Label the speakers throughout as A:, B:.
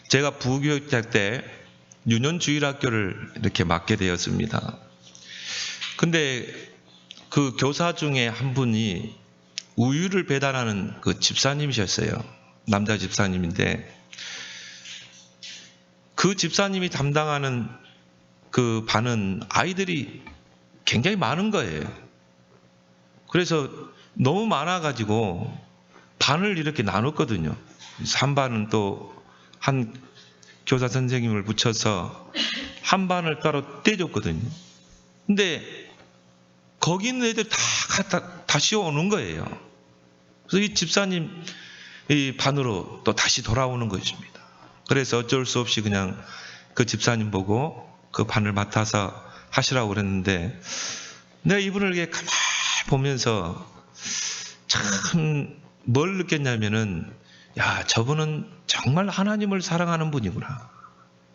A: 제가 부교육자 때 유년주일학교를 이렇게 맡게 되었습니다. 근데 그 교사 중에 한 분이 우유를 배달하는 그 집사님이셨어요. 남자 집사님인데 그 집사님이 담당하는 그 반은 아이들이 굉장히 많은 거예요. 그래서 너무 많아가지고 반을 이렇게 나눴거든요. 한 반은 또 한 교사 선생님을 붙여서 한 반을 따로 떼줬거든요. 근데 거기 있는 애들 다 씌워오는 거예요. 그래서 이 집사님 이 반으로 또 다시 돌아오는 것입니다. 그래서 어쩔 수 없이 그냥 그 집사님 보고 그 반을 맡아서 하시라고 그랬는데 내가 이분을 이렇게 가만히 보면서 참 뭘 느꼈냐면은 야, 저분은 정말 하나님을 사랑하는 분이구나.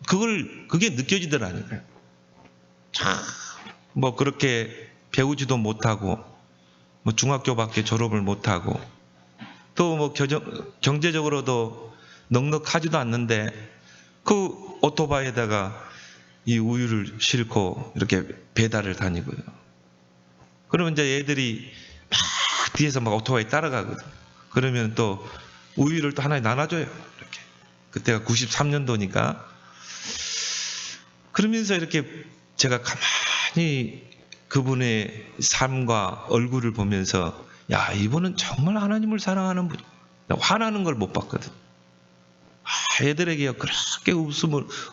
A: 그게 느껴지더라니까요. 참, 뭐 그렇게 배우지도 못하고, 뭐 중학교밖에 졸업을 못하고, 또 뭐 경제적으로도 넉넉하지도 않는데, 그 오토바이에다가 이 우유를 싣고 이렇게 배달을 다니고요. 그러면 이제 애들이 막 뒤에서 막 오토바이 따라가거든. 그러면 또 우유를 또 하나 나눠줘요. 이렇게. 그때가 93년도니까. 그러면서 이렇게 제가 가만히 그분의 삶과 얼굴을 보면서 야, 이분은 정말 하나님을 사랑하는 분이야. 화나는 걸 못 봤거든. 애들에게 그렇게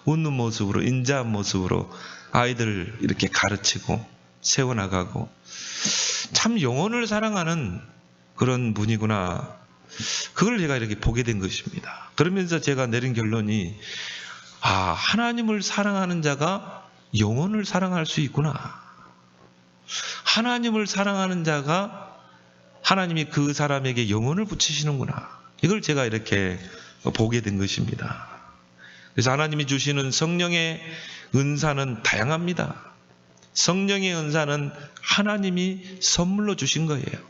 A: 웃는 모습으로, 인자한 모습으로 아이들을 이렇게 가르치고 세워나가고 참 영혼을 사랑하는 그런 분이구나. 그걸 제가 이렇게 보게 된 것입니다. 그러면서 제가 내린 결론이 하나님을 사랑하는 자가 영혼을 사랑할 수 있구나. 하나님을 사랑하는 자가 하나님이 그 사람에게 영혼을 붙이시는구나. 이걸 제가 이렇게 보게 된 것입니다. 그래서 하나님이 주시는 성령의 은사는 다양합니다. 성령의 은사는 하나님이 선물로 주신 거예요.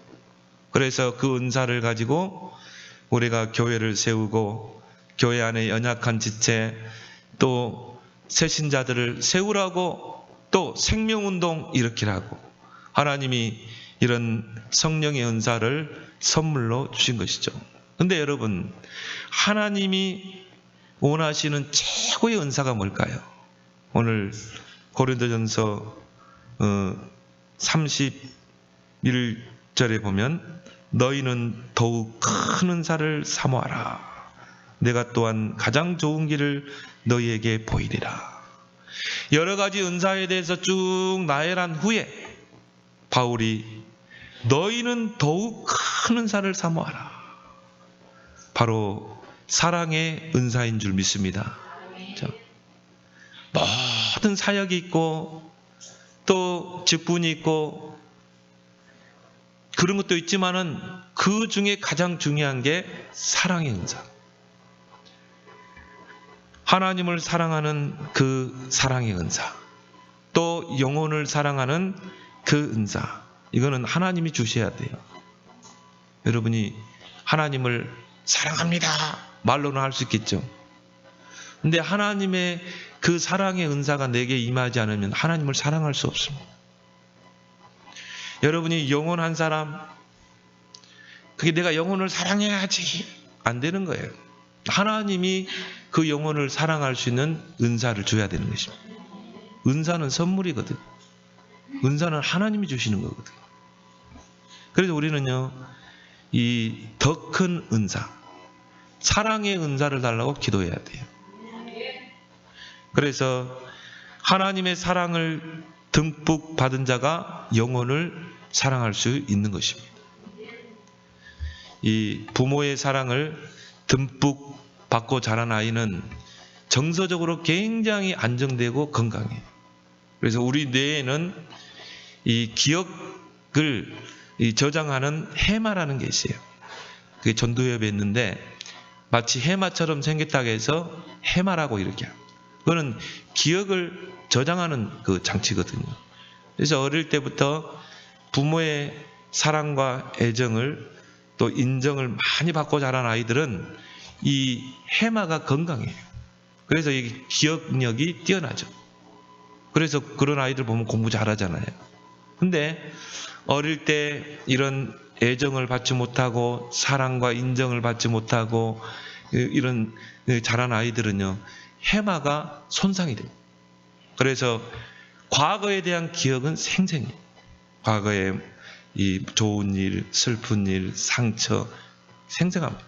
A: 그래서 그 은사를 가지고 우리가 교회를 세우고 교회 안에 연약한 지체 또 새신자들을 세우라고 또 생명운동 일으키라고 하나님이 이런 성령의 은사를 선물로 주신 것이죠. 그런데 여러분, 하나님이 원하시는 최고의 은사가 뭘까요? 오늘 고린도전서 31절에 보면 너희는 더욱 큰 은사를 사모하라. 내가 또한 가장 좋은 길을 너희에게 보이리라. 여러 가지 은사에 대해서 쭉 나열한 후에 바울이 너희는 더욱 큰 은사를 사모하라. 바로 사랑의 은사인 줄 믿습니다. 모든 사역이 있고 또 직분이 있고 그런 것도 있지만은 그 중에 가장 중요한 게 사랑의 은사. 하나님을 사랑하는 그 사랑의 은사. 또 영혼을 사랑하는 그 은사. 이거는 하나님이 주셔야 돼요. 여러분이 하나님을 사랑합니다. 말로는 할 수 있겠죠. 근데 하나님의 그 사랑의 은사가 내게 임하지 않으면 하나님을 사랑할 수 없습니다. 여러분이 영혼한 사람, 그게 내가 영혼을 사랑해야지 안 되는 거예요. 하나님이 그 영혼을 사랑할 수 있는 은사를 줘야 되는 것입니다. 은사는 선물이거든. 은사는 하나님이 주시는 거거든. 그래서 우리는요, 이 더 큰 은사, 사랑의 은사를 달라고 기도해야 돼요. 그래서 하나님의 사랑을 듬뿍 받은 자가 영혼을 사랑할 수 있는 것입니다. 이 부모의 사랑을 듬뿍 받고 자란 아이는 정서적으로 굉장히 안정되고 건강해요. 그래서 우리 뇌에는 이 기억을 저장하는 해마라는 게 있어요. 그게 전두엽에 있는데 마치 해마처럼 생겼다고 해서 해마라고 이렇게 합니다. 그거는 기억을 저장하는 그 장치거든요. 그래서 어릴 때부터 부모의 사랑과 애정을 또 인정을 많이 받고 자란 아이들은 이 해마가 건강해요. 그래서 이 기억력이 뛰어나죠. 그래서 그런 아이들 보면 공부 잘하잖아요. 근데 어릴 때 이런 애정을 받지 못하고 사랑과 인정을 받지 못하고 이런 자란 아이들은요, 해마가 손상이 돼요. 그래서 과거에 대한 기억은 생생해요. 과거에 이 좋은 일, 슬픈 일, 상처 생생합니다.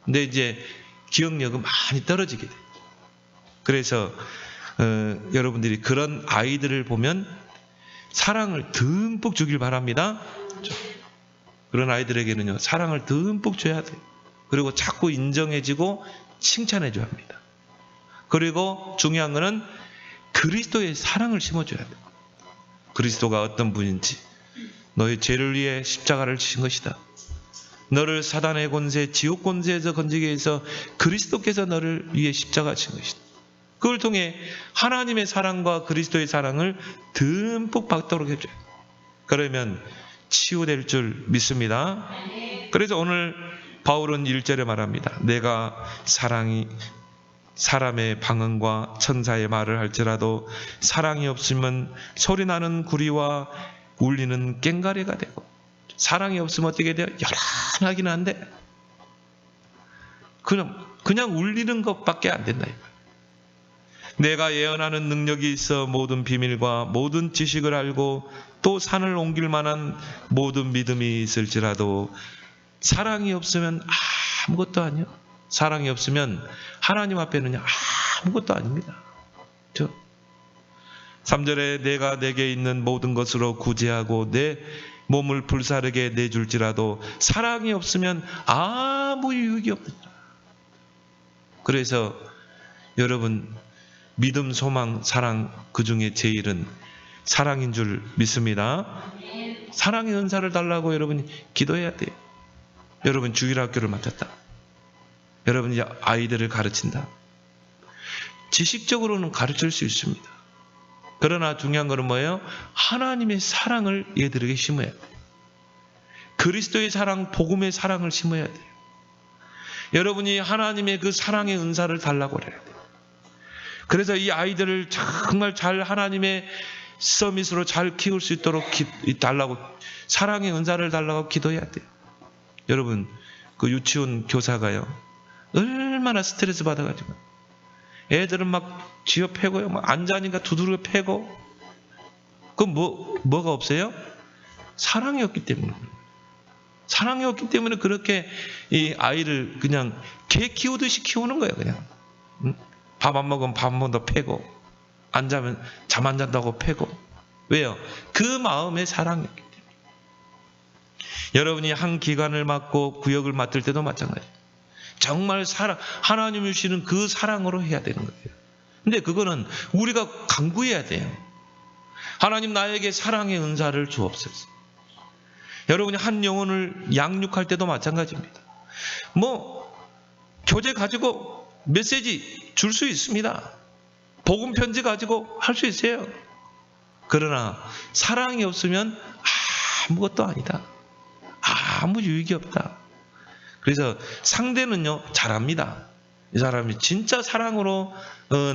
A: 근데 이제 기억력은 많이 떨어지게 돼요. 그래서 여러분들이 그런 아이들을 보면 사랑을 듬뿍 주길 바랍니다. 그런 아이들에게는요, 사랑을 듬뿍 줘야 돼요. 그리고 자꾸 인정해주고 칭찬해줘야 합니다. 그리고 중요한 거는 그리스도의 사랑을 심어줘야 돼요. 그리스도가 어떤 분인지, 너의 죄를 위해 십자가를 지신 것이다. 너를 사단의 권세, 지옥 권세에서 건지기 위해서 그리스도께서 너를 위해 십자가 지신 것이다. 그걸 통해 하나님의 사랑과 그리스도의 사랑을 듬뿍 받도록 해줘요. 그러면 치유될 줄 믿습니다. 그래서 오늘 바울은 1절에 말합니다. 내가 사람의 방언과 천사의 말을 할지라도 사랑이 없으면 소리나는 구리와 울리는 꽹과리가 되고, 사랑이 없으면 어떻게 돼요? 요란하긴 한데 그냥 울리는 것밖에 안 된다. 내가 예언하는 능력이 있어 모든 비밀과 모든 지식을 알고 또 산을 옮길 만한 모든 믿음이 있을지라도 사랑이 없으면 아무것도 아니요. 사랑이 없으면 하나님 앞에는 아무것도 아닙니다. 3절에 내가 내게 있는 모든 것으로 구제하고 내 몸을 불사르게 내줄지라도 사랑이 없으면 아무 유익이 없다. 그래서 여러분, 믿음, 소망, 사랑, 그 중에 제일은 사랑인 줄 믿습니다. 사랑의 은사를 달라고 여러분이 기도해야 돼요. 여러분 주일학교를 맡았다. 여러분이 아이들을 가르친다. 지식적으로는 가르칠 수 있습니다. 그러나 중요한 것은 뭐예요? 하나님의 사랑을 얘들에게 심어야 돼요. 그리스도의 사랑, 복음의 사랑을 심어야 돼요. 여러분이 하나님의 그 사랑의 은사를 달라고 그래야 돼요. 그래서 이 아이들을 정말 잘 하나님의 서밋으로 잘 키울 수 있도록 달라고, 사랑의 은사를 달라고 기도해야 돼요. 여러분, 그 유치원 교사가요, 얼마나 스트레스 받아가지고 애들은 막 쥐어 패고요, 막 앉아니까 두드려 패고, 그럼 뭐가 없어요? 사랑이 없기 때문에. 사랑이 없기 때문에 그렇게 이 아이를 그냥 개 키우듯이 키우는 거예요. 그냥 밥 안 먹으면 밥 한 번 더 패고, 안 자면 잠 안 잔다고 패고. 왜요? 그 마음의 사랑이었기 때문에. 여러분이 한 기관을 맡고 구역을 맡을 때도 마찬가지예요. 정말 하나님이 주시는 그 사랑으로 해야 되는 거예요. 근데 그거는 우리가 간구해야 돼요. 하나님, 나에게 사랑의 은사를 주옵소서. 여러분이 한 영혼을 양육할 때도 마찬가지입니다. 교재 가지고 메시지 줄 수 있습니다. 복음 편지 가지고 할 수 있어요. 그러나 사랑이 없으면 아무것도 아니다. 아무 유익이 없다. 그래서 상대는요, 잘합니다. 이 사람이 진짜 사랑으로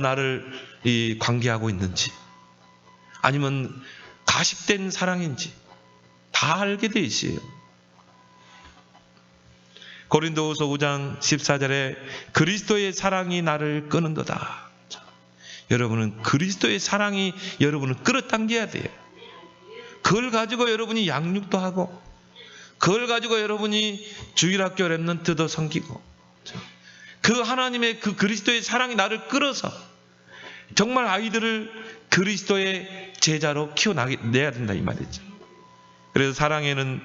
A: 나를 관계하고 있는지, 아니면 가식된 사랑인지 다 알게 돼 있어요. 고린도후서 5장 14절에 그리스도의 사랑이 나를 끄는도다. 여러분은 그리스도의 사랑이 여러분을 끌어당겨야 돼요. 그걸 가지고 여러분이 양육도 하고, 그걸 가지고 여러분이 주일학교 랩런트도 섬기고, 그 하나님의 그 그리스도의 사랑이 나를 끌어서 정말 아이들을 그리스도의 제자로 키워내야 된다, 이 말이죠. 그래서 사랑에는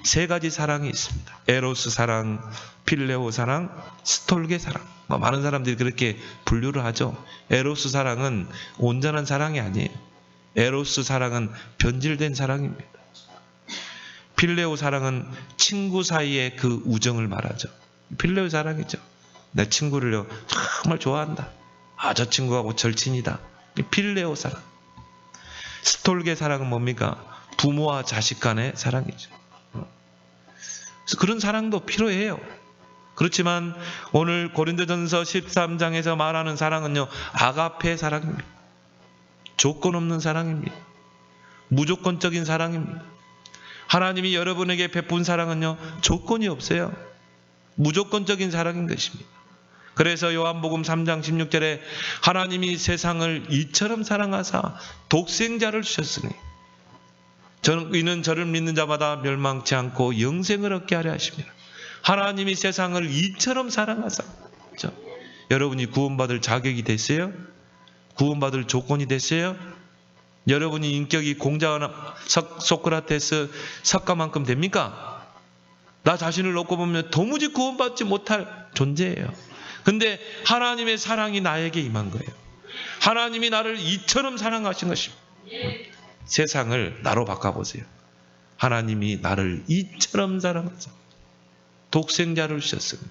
A: 3가지 사랑이 있습니다. 에로스 사랑, 필레오 사랑, 스톨게 사랑. 많은 사람들이 그렇게 분류를 하죠. 에로스 사랑은 온전한 사랑이 아니에요. 에로스 사랑은 변질된 사랑입니다. 필레오 사랑은 친구 사이의 그 우정을 말하죠. 필레오 사랑이죠. 내 친구를 정말 좋아한다. 저 친구하고 절친이다. 필레오 사랑. 스톨게 사랑은 뭡니까? 부모와 자식 간의 사랑이죠. 그래서 그런 사랑도 필요해요. 그렇지만 오늘 고린도전서 13장에서 말하는 사랑은요, 아가페 사랑입니다. 조건 없는 사랑입니다. 무조건적인 사랑입니다. 하나님이 여러분에게 베푼 사랑은요, 조건이 없어요. 무조건적인 사랑인 것입니다. 그래서 요한복음 3장 16절에 하나님이 세상을 이처럼 사랑하사 독생자를 주셨으니 이는 저를 믿는 자마다 멸망치 않고 영생을 얻게 하려 하십니다. 하나님이 세상을 이처럼 사랑하사. 그렇죠? 여러분이 구원받을 자격이 됐어요? 구원받을 조건이 됐어요? 여러분이 인격이 공자나 소크라테스 석가만큼 됩니까? 나 자신을 놓고 보면 도무지 구원받지 못할 존재예요. 근데 하나님의 사랑이 나에게 임한 거예요. 하나님이 나를 이처럼 사랑하신 것입니다. 세상을 나로 바꿔보세요. 하나님이 나를 이처럼 사랑하사 독생자를 주셨습니다.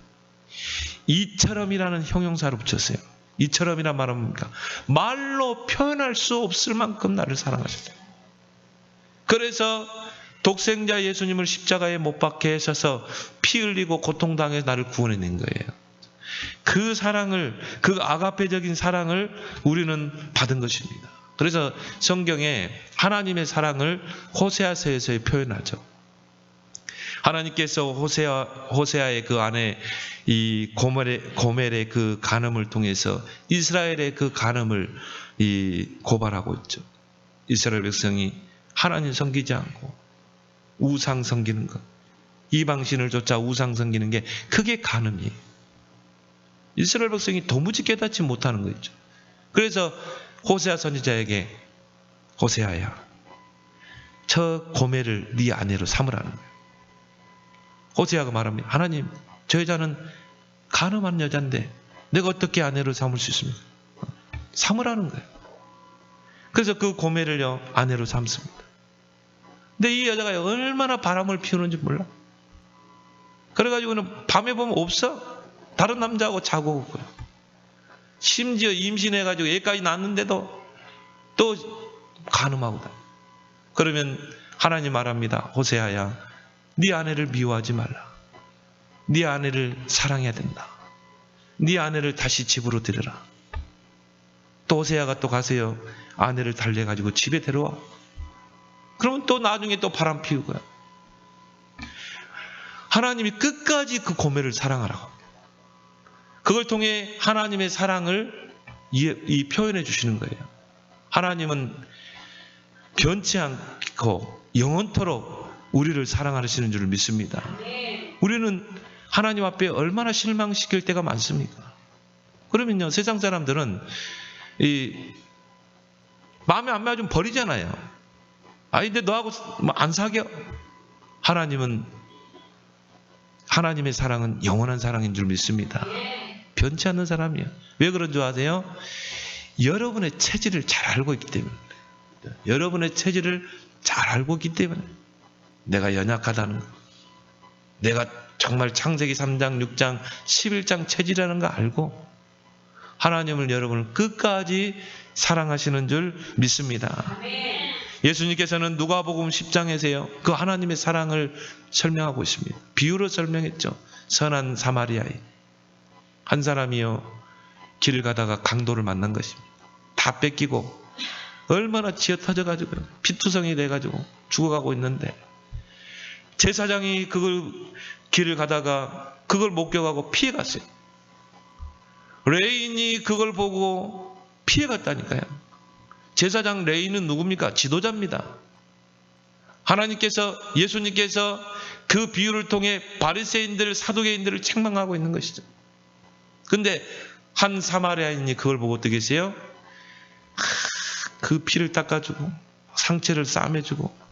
A: 이처럼이라는 형용사로 붙였어요. 이처럼이란 말은 뭡니까? 말로 표현할 수 없을 만큼 나를 사랑하셨어요. 그래서 독생자 예수님을 십자가에 못 박게 하셔서 피 흘리고 고통당해 나를 구원해낸 거예요. 그 사랑을, 그 아가페적인 사랑을 우리는 받은 것입니다. 그래서 성경에 하나님의 사랑을 호세아서에서 표현하죠. 하나님께서 호세아의 그 안에 이 고멜의 그 간음을 통해서 이스라엘의 그 간음을 고발하고 있죠. 이스라엘 백성이 하나님 섬기지 않고 우상 섬기는 것, 이방신을 쫓아 우상 섬기는 게 그게 간음이에요. 이스라엘 백성이 도무지 깨닫지 못하는 거 있죠. 그래서 호세아 선지자에게 호세아야, 저 고멜을 네 아내로 삼으라는 거예요. 호세아가 말합니다. 하나님, 저 여자는 간음한 여자인데 내가 어떻게 아내로 삼을 수 있습니까? 삼으라는 거예요. 그래서 그 고멜을요 아내로 삼습니다. 근데 이 여자가 얼마나 바람을 피우는지 몰라. 그래가지고는 밤에 보면 없어. 다른 남자하고 자고 오고요. 심지어 임신해가지고 애까지 낳았는데도 또 간음하고 다녀. 그러면 하나님 말합니다. 호세아야, 네 아내를 미워하지 말라. 네 아내를 사랑해야 된다. 네 아내를 다시 집으로 들여라. 또 호세아가 또 가세요. 아내를 달래가지고 집에 데려와. 그러면 또 나중에 또 바람 피우고요. 하나님이 끝까지 그 고멜을 사랑하라고. 그걸 통해 하나님의 사랑을 표현해 주시는 거예요. 하나님은 변치 않고 영원토록 우리를 사랑하시는 줄 믿습니다. 우리는 하나님 앞에 얼마나 실망시킬 때가 많습니까? 그러면요, 세상 사람들은 마음에 안 맞으면 버리잖아요. 근데 너하고 안 사겨? 하나님의 사랑은 영원한 사랑인 줄 믿습니다. 변치 않는 사람이에요. 왜 그런 줄 아세요? 여러분의 체질을 잘 알고 있기 때문에. 여러분의 체질을 잘 알고 있기 때문에. 내가 연약하다는 거. 내가 정말 창세기 3장, 6장, 11장 체질이라는 거 알고 하나님을 여러분을 끝까지 사랑하시는 줄 믿습니다. 예수님께서는 누가복음 10장에서요. 그 하나님의 사랑을 설명하고 있습니다. 비유로 설명했죠. 선한 사마리아인 한 사람이요. 길을 가다가 강도를 만난 것입니다. 다 뺏기고 얼마나 지어 터져가지고 피투성이 돼가지고 죽어가고 있는데 제사장이 그걸 길을 가다가 그걸 목격하고 피해갔어요. 레인이 그걸 보고 피해갔다니까요. 제사장 레인은 누굽니까? 지도자입니다. 예수님께서 그 비유를 통해 바리새인들, 사두개인들을 책망하고 있는 것이죠. 근데 한 사마리아인이 그걸 보고 어떻게 했어요? 그 피를 닦아주고 상처를 싸매주고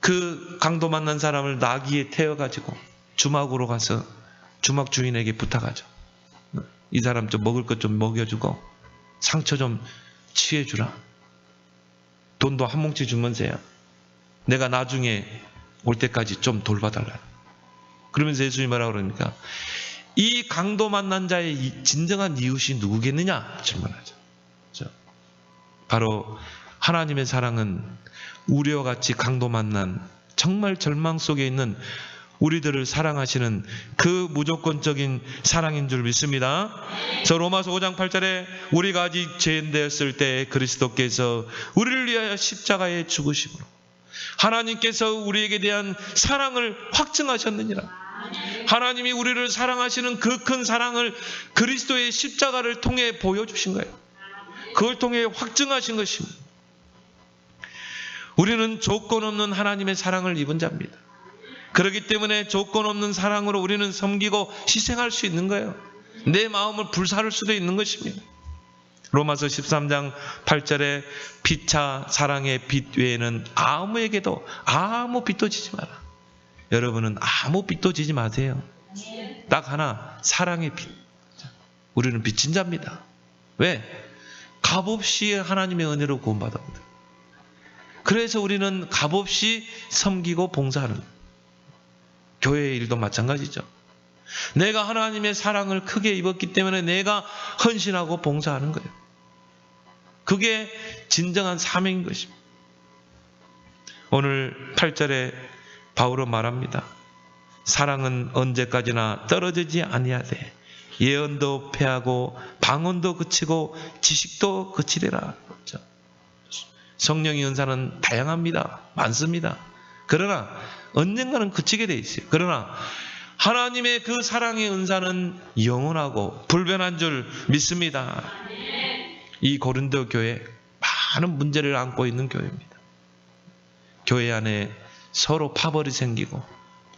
A: 그 강도 만난 사람을 나귀에 태워가지고 주막으로 가서 주막 주인에게 부탁하죠. 이 사람 좀 먹을 것 좀 먹여주고 상처 좀 치해주라. 돈도 한 뭉치 주면서요. 내가 나중에 올 때까지 좀 돌봐달라. 그러면서 예수님이 뭐라고 그러니까 이 강도 만난 자의 진정한 이웃이 누구겠느냐 질문하죠. 바로 하나님의 사랑은 우리와 같이 강도 만난 정말 절망 속에 있는 우리들을 사랑하시는 그 무조건적인 사랑인 줄 믿습니다. 그래서 로마서 5장 8절에 우리가 아직 죄인되었을 때 그리스도께서 우리를 위하여 십자가에 죽으심으로 하나님께서 우리에게 대한 사랑을 확증하셨느니라. 하나님이 우리를 사랑하시는 그 큰 사랑을 그리스도의 십자가를 통해 보여주신 거예요. 그걸 통해 확증하신 것입니다. 우리는 조건 없는 하나님의 사랑을 입은 자입니다. 그렇기 때문에 조건 없는 사랑으로 우리는 섬기고 희생할 수 있는 거예요. 내 마음을 불사를 수도 있는 것입니다. 로마서 13장 8절에 피차 사랑의 빛 외에는 아무에게도 아무 빛도 지지 마라. 여러분은 아무 빛도 지지 마세요. 딱 하나, 사랑의 빛. 우리는 빚진 자입니다. 왜? 값없이 하나님의 은혜로 구원받았거든. 그래서 우리는 값없이 섬기고 봉사하는 거예요. 교회의 일도 마찬가지죠. 내가 하나님의 사랑을 크게 입었기 때문에 내가 헌신하고 봉사하는 거예요. 그게 진정한 사명인 것입니다. 오늘 8절에 바울은 말합니다. 사랑은 언제까지나 떨어지지 아니하되 예언도 패하고 방언도 그치고 지식도 그치리라. 성령의 은사는 다양합니다. 많습니다. 그러나 언젠가는 그치게 돼 있어요. 그러나 하나님의 그 사랑의 은사는 영원하고 불변한 줄 믿습니다. 이 고린도 교회 많은 문제를 안고 있는 교회입니다. 교회 안에 서로 파벌이 생기고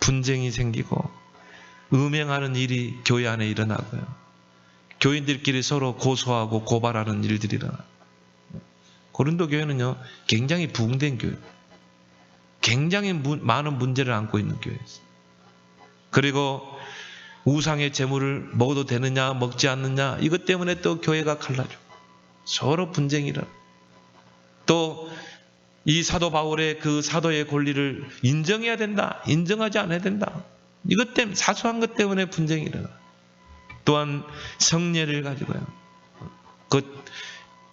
A: 분쟁이 생기고 음행하는 일이 교회 안에 일어나고요. 교인들끼리 서로 고소하고 고발하는 일들이 일어나요. 고린도 교회는요, 굉장히 부흥된 교회, 굉장히 많은 문제를 안고 있는 교회였어요. 그리고 우상의 제물을 먹어도 되느냐 먹지 않느냐 이것 때문에 또 교회가 갈라져 서로 분쟁이 일어나. 또 이 사도 바울의 그 사도의 권리를 인정해야 된다, 인정하지 않아야 된다, 이것 때문에, 사소한 것 때문에 분쟁이 일어나. 또한 성례를 가지고요, 그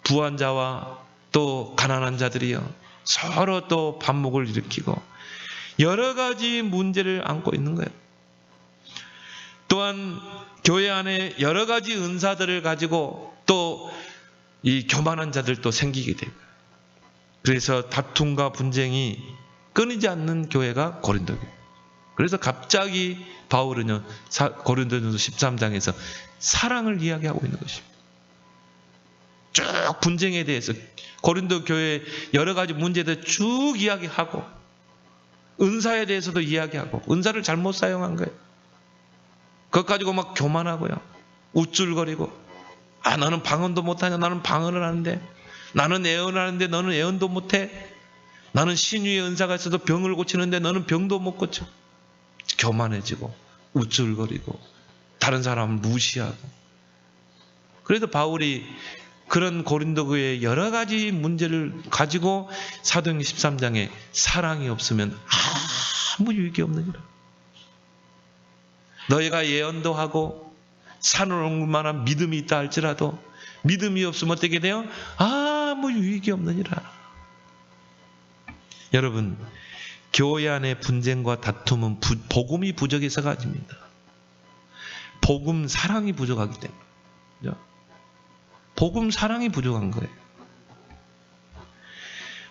A: 부한 자와 또 가난한 자들이요 서로 또 반목을 일으키고 여러 가지 문제를 안고 있는 거예요. 또한 교회 안에 여러 가지 은사들을 가지고 또 이 교만한 자들도 생기게 돼요. 그래서 다툼과 분쟁이 끊이지 않는 교회가 고린도 교회. 그래서 갑자기 바울은요, 고린도전서 13장에서 사랑을 이야기하고 있는 것입니다. 쭉 분쟁에 대해서 고린도 교회 여러 가지 문제들 쭉 이야기하고 은사에 대해서도 이야기하고 은사를 잘못 사용한 거예요. 그것 가지고 막 교만하고요, 우쭐거리고, 너는 방언도 못하냐, 나는 방언을 하는데, 나는 예언을 하는데 너는 예언도 못해, 나는 신유의 은사가 있어도 병을 고치는데 너는 병도 못 고쳐. 교만해지고 우쭐거리고 다른 사람을 무시하고. 그래서 바울이 그런 고린도 교회의 여러 가지 문제를 가지고 사도행전 13장에 사랑이 없으면 아무 유익이 없느니라. 너희가 예언도 하고 산을 옮을 만한 믿음이 있다 할지라도 믿음이 없으면 어떻게 돼요? 아무 유익이 없느니라. 여러분, 교회 안의 분쟁과 다툼은 복음이 부족해서가 아닙니다. 복음 사랑이 부족하기 때문에. 복음 사랑이 부족한 거예요.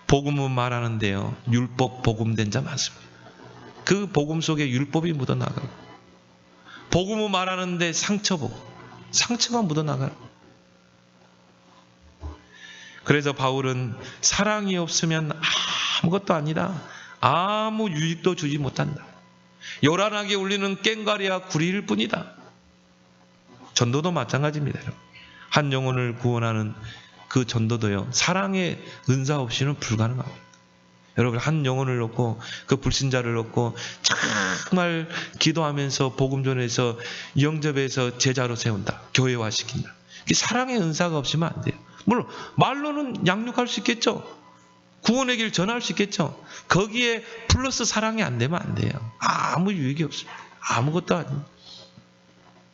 A: 복음은 말하는데요, 율법 복음된 자 많습니다. 그 복음 속에 율법이 묻어나가고, 복음은 말하는데 상처가 묻어나가요. 그래서 바울은 사랑이 없으면 아무것도 아니다, 아무 유익도 주지 못한다, 요란하게 울리는 꽹과리와 구리일 뿐이다. 전도도 마찬가지입니다. 한 영혼을 구원하는 그 전도도요, 사랑의 은사 없이는 불가능합니다. 여러분, 한 영혼을 놓고 그 불신자를 놓고 정말 기도하면서 복음 전해서 영접해서 제자로 세운다, 교회화시킨다, 사랑의 은사가 없으면 안 돼요. 물론 말로는 양육할 수 있겠죠, 구원의 길 전할 수 있겠죠. 거기에 플러스 사랑이 안 되면 안 돼요. 아무 유익이 없습니다. 아무것도 아닙니다.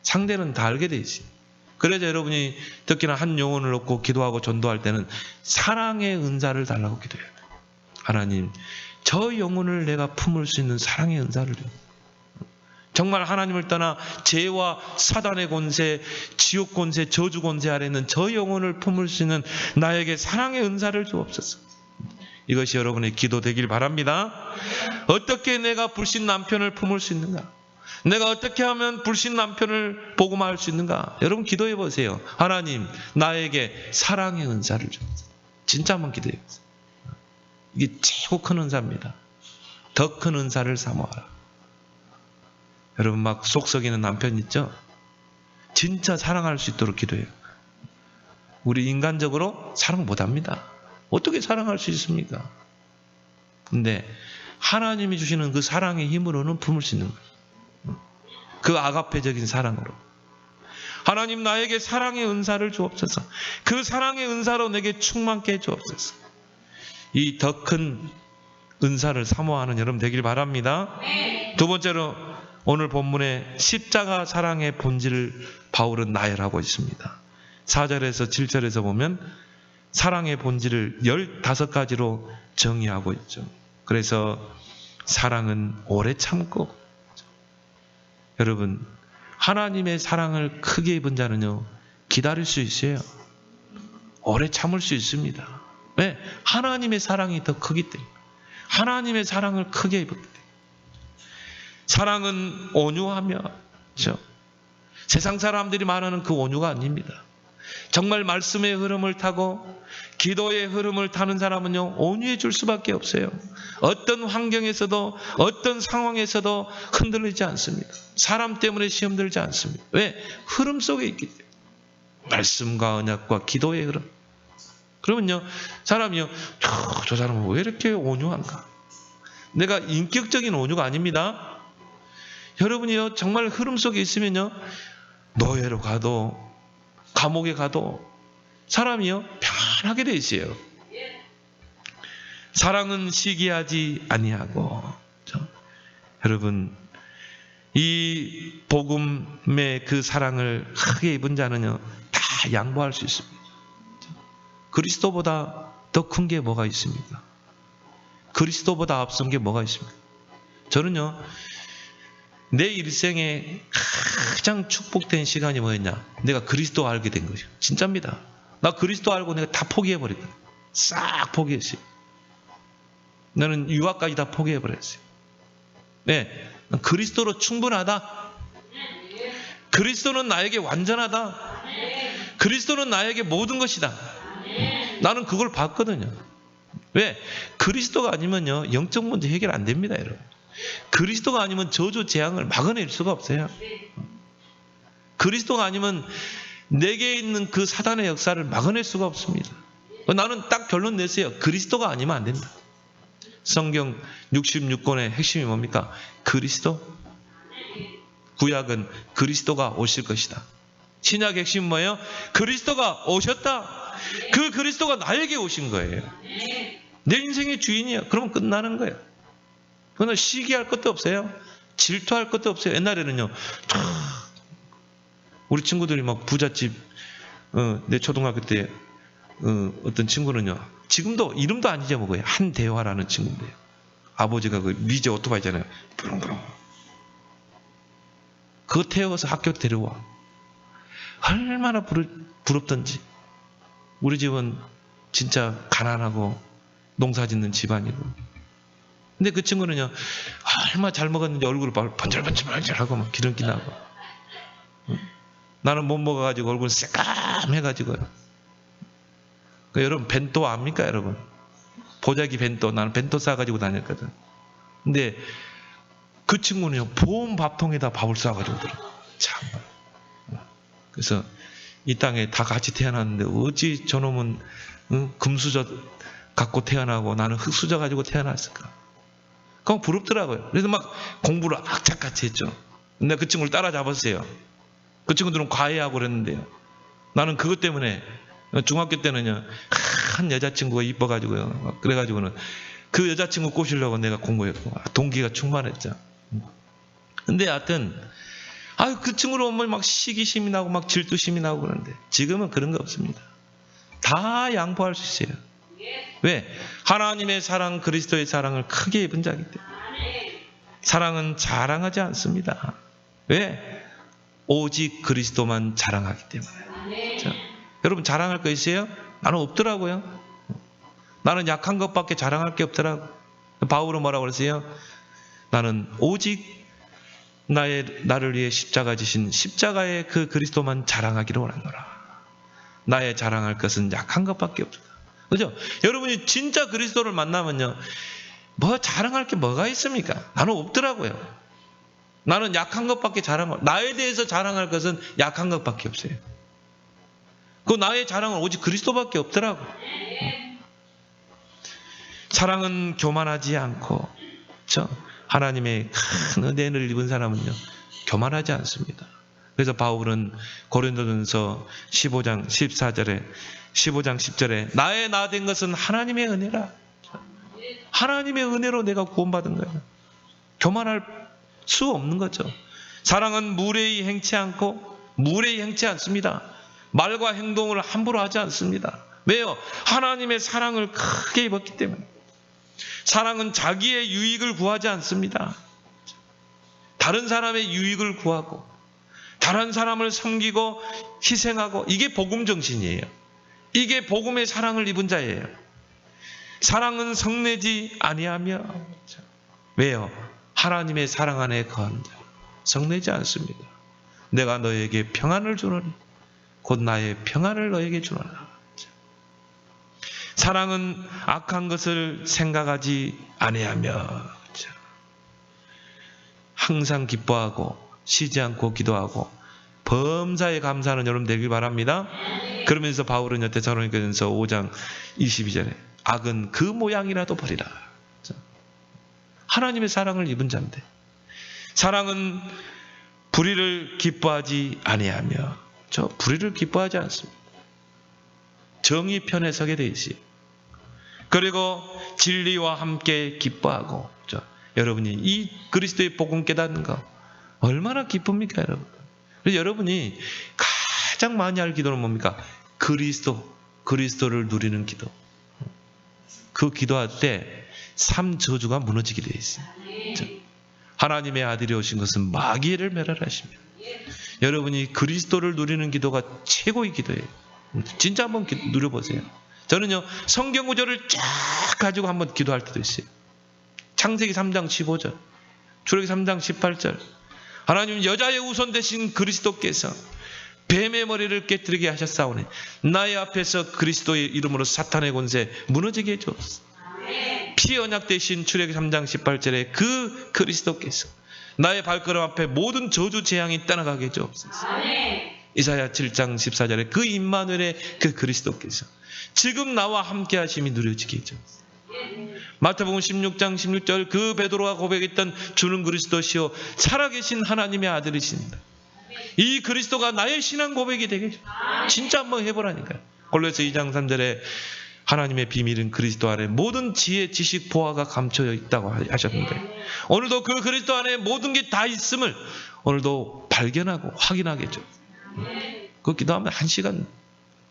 A: 상대는 다 알게 돼 있어요. 그래서 여러분이 특히나 한 영혼을 놓고 기도하고 전도할 때는 사랑의 은사를 달라고 기도해야 돼요. 하나님, 저 영혼을 내가 품을 수 있는 사랑의 은사를 줘요. 정말 하나님을 떠나 죄와 사단의 권세, 지옥 권세, 저주 권세 아래 있는 저 영혼을 품을 수 있는 나에게 사랑의 은사를 주옵소서. 이것이 여러분의 기도 되길 바랍니다. 어떻게 내가 불신 남편을 품을 수 있는가? 내가 어떻게 하면 불신 남편을 복음화할 수 있는가? 여러분 기도해 보세요. 하나님, 나에게 사랑의 은사를 주옵소서. 진짜 한번 기도해 보세요. 이게 최고 큰 은사입니다. 더 큰 은사를 사모하라. 여러분 막 속 썩이는 남편 있죠? 진짜 사랑할 수 있도록 기도해요. 우리 인간적으로 사랑 못합니다. 어떻게 사랑할 수 있습니까? 근데 하나님이 주시는 그 사랑의 힘으로는 품을 수 있는 거예요. 그 아가페적인 사랑으로. 하나님, 나에게 사랑의 은사를 주옵소서. 그 사랑의 은사로 내게 충만케 해주옵소서. 이 더 큰 은사를 사모하는 여러분 되길 바랍니다. 두 번째로 오늘 본문에 십자가 사랑의 본질을 바울은 나열하고 있습니다. 4절에서 7절에서 보면 사랑의 본질을 15가지로 정의하고 있죠. 그래서 사랑은 오래 참고, 여러분 하나님의 사랑을 크게 입은 자는요 기다릴 수 있어요. 오래 참을 수 있습니다. 왜? 하나님의 사랑이 더 크기 때문에. 하나님의 사랑을 크게 입었기 때문에. 사랑은 온유하며, 그렇죠? 세상 사람들이 말하는 그 온유가 아닙니다. 정말 말씀의 흐름을 타고 기도의 흐름을 타는 사람은요 온유해 줄 수밖에 없어요. 어떤 환경에서도 어떤 상황에서도 흔들리지 않습니다. 사람 때문에 시험 들지 않습니다. 왜? 흐름 속에 있기 때문에. 말씀과 언약과 기도의 흐름. 그러면요 사람이요 저 사람은 왜 이렇게 온유한가? 내가 인격적인 온유가 아닙니다. 여러분이요 정말 흐름 속에 있으면요 노예로 가도 감옥에 가도 사람이요 편하게 돼 있어요. 사랑은 시기하지 아니하고. 그렇죠? 여러분 이 복음의 그 사랑을 크게 입은 자는요 다 양보할 수 있습니다. 그리스도보다 더 큰 게 뭐가 있습니까? 그리스도보다 앞선 게 뭐가 있습니까? 저는요 내 일생에 가장 축복된 시간이 뭐였냐? 내가 그리스도 알게 된 거죠. 진짜입니다. 나 그리스도 알고 내가 다 포기해버렸거든. 싹 포기했어요. 나는 유학까지 다 포기해버렸어요. 네, 그리스도로 충분하다. 그리스도는 나에게 완전하다. 그리스도는 나에게 모든 것이다. 나는 그걸 봤거든요. 왜? 그리스도가 아니면요 영적 문제 해결 안 됩니다, 여러분. 그리스도가 아니면 저주 재앙을 막아낼 수가 없어요. 그리스도가 아니면 내게 있는 그 사단의 역사를 막아낼 수가 없습니다. 나는 딱 결론 냈어요. 그리스도가 아니면 안 된다. 성경 66권의 핵심이 뭡니까? 그리스도. 구약은 그리스도가 오실 것이다. 신약 핵심 뭐예요? 그리스도가 오셨다. 그 그리스도가 나에게 오신 거예요. 내 인생의 주인이에요. 그러면 끝나는 거예요. 그건 시기할 것도 없어요. 질투할 것도 없어요. 옛날에는요. 우리 친구들이 막 부잣집 내 초등학교 때 어떤 친구는요. 지금도 이름도 안 잊어먹어요. 한대화라는 친구인데요. 아버지가 그 미제 오토바이잖아요. 부릉부릉. 그거 태워서 학교 데려와. 얼마나 부럽던지. 우리 집은 진짜 가난하고 농사짓는 집안이고. 근데 그 친구는요, 얼마나 잘 먹었는지 얼굴을 번질번질하고 막 기름기 나고. 나는 못 먹어가지고 얼굴 새까매가지고요. 그러니까 여러분 벤또 압니까, 여러분? 보자기 벤또. 나는 벤또 싸가지고 다녔거든. 근데 그 친구는요, 보온 밥통에다 밥을 싸가지고 들어. 참. 그래서 이 땅에 다 같이 태어났는데 어찌 저놈은 금수저 갖고 태어나고 나는 흙수저 가지고 태어났을까? 그건 부럽더라고요. 그래서 막 공부를 악착같이 했죠. 근데 그 친구를 따라잡았어요. 그 친구들은 과외하고 그랬는데요. 나는 그것 때문에 중학교 때는요, 한 여자친구가 이뻐가지고요. 그래가지고는 그 여자친구 꼬시려고 내가 공부했고, 동기가 충만했죠. 근데 하여튼, 그 친구를 보면 막 시기심이 나고 막 질투심이 나고 그러는데, 지금은 그런 거 없습니다. 다 양보할 수 있어요. 왜? 하나님의 사랑, 그리스도의 사랑을 크게 입은 자이기 때문에. 사랑은 자랑하지 않습니다. 왜? 오직 그리스도만 자랑하기 때문에. 자, 여러분 자랑할 거 있어요? 나는 없더라고요. 나는 약한 것밖에 자랑할 게 없더라고. 바울은 뭐라고 그랬어요? 나는 오직 나를 위해 십자가 지신 십자가의 그 그리스도만 자랑하기를 원하노라. 나의 자랑할 것은 약한 것밖에 없다. 그죠? 여러분이 진짜 그리스도를 만나면요, 뭐 자랑할 게 뭐가 있습니까? 나는 없더라고요. 나는 약한 것밖에 나에 대해서 자랑할 것은 약한 것밖에 없어요. 그 나의 자랑은 오직 그리스도밖에 없더라고. 사랑은 교만하지 않고, 그렇죠? 하나님의 큰 은혜를 입은 사람은요, 교만하지 않습니다. 그래서 바울은 고린도전서 15장 10절에 나의 나 된 것은 하나님의 은혜라. 하나님의 은혜로 내가 구원받은 거예요. 교만할 수 없는 거죠. 사랑은 무례히 행치 않습니다. 말과 행동을 함부로 하지 않습니다. 왜요? 하나님의 사랑을 크게 입었기 때문에. 사랑은 자기의 유익을 구하지 않습니다. 다른 사람의 유익을 구하고 다른 사람을 섬기고 희생하고, 이게 복음 정신이에요. 이게 복음의 사랑을 입은 자예요. 사랑은 성내지 아니하며. 왜요? 하나님의 사랑 안에 거하는 자. 성내지 않습니다. 내가 너에게 평안을 주노니 곧 나의 평안을 너에게 주노라. 사랑은 악한 것을 생각하지 아니하며 항상 기뻐하고 쉬지 않고 기도하고 범사에 감사하는 여러분 되길 바랍니다. 그러면서 바울은 데살로니가전서 5장 22절에 악은 그 모양이라도 버리라. 하나님의 사랑을 입은 자인데, 사랑은 불의를 기뻐하지 아니하며, 저 불의를 기뻐하지 않습니다. 정의 편에 서게 돼 있어요. 그리고 진리와 함께 기뻐하고. 여러분이 이 그리스도의 복음 깨닫는 거 얼마나 기쁩니까, 여러분? 그래서 여러분이 가장 많이 할 기도는 뭡니까? 그리스도를 누리는 기도. 그 기도할 때 삶 저주가 무너지게 돼 있어요. 하나님의 아들이 오신 것은 마귀를 멸하시며, 여러분이 그리스도를 누리는 기도가 최고의 기도예요. 진짜 한번 누려보세요. 저는요, 성경 구절을 쫙 가지고 한번 기도할 때도 있어요. 창세기 3장 15절, 출애굽기 3장 18절. 하나님, 여자의 우선 되신 그리스도께서 뱀의 머리를 깨뜨리게 하셨사오니 나의 앞에서 그리스도의 이름으로 사탄의 권세 무너지게 해주옵소서. 피 언약 되신 출애굽기 3장 18절에 그 그리스도께서 나의 발걸음 앞에 모든 저주 재앙이 떠나가게 해주옵소서. 이사야 7장 14절에 그 임마누엘의 그 그리스도께서 지금 나와 함께 하심이 누려지게 해주옵소서. 마태복음 16장 16절 그 베드로가 고백했던 주는 그리스도시요 살아계신 하나님의 아들이십니다. 이 그리스도가 나의 신앙 고백이 되게 진짜 한번 해보라니까요. 골로새 2장 3절에 하나님의 비밀은 그리스도 안에 모든 지혜, 지식, 보화가 감춰져 있다고 하셨는데, 오늘도 그 그리스도 안에 모든 게 다 있음을 오늘도 발견하고 확인하겠죠. 그 기도하면 1시간,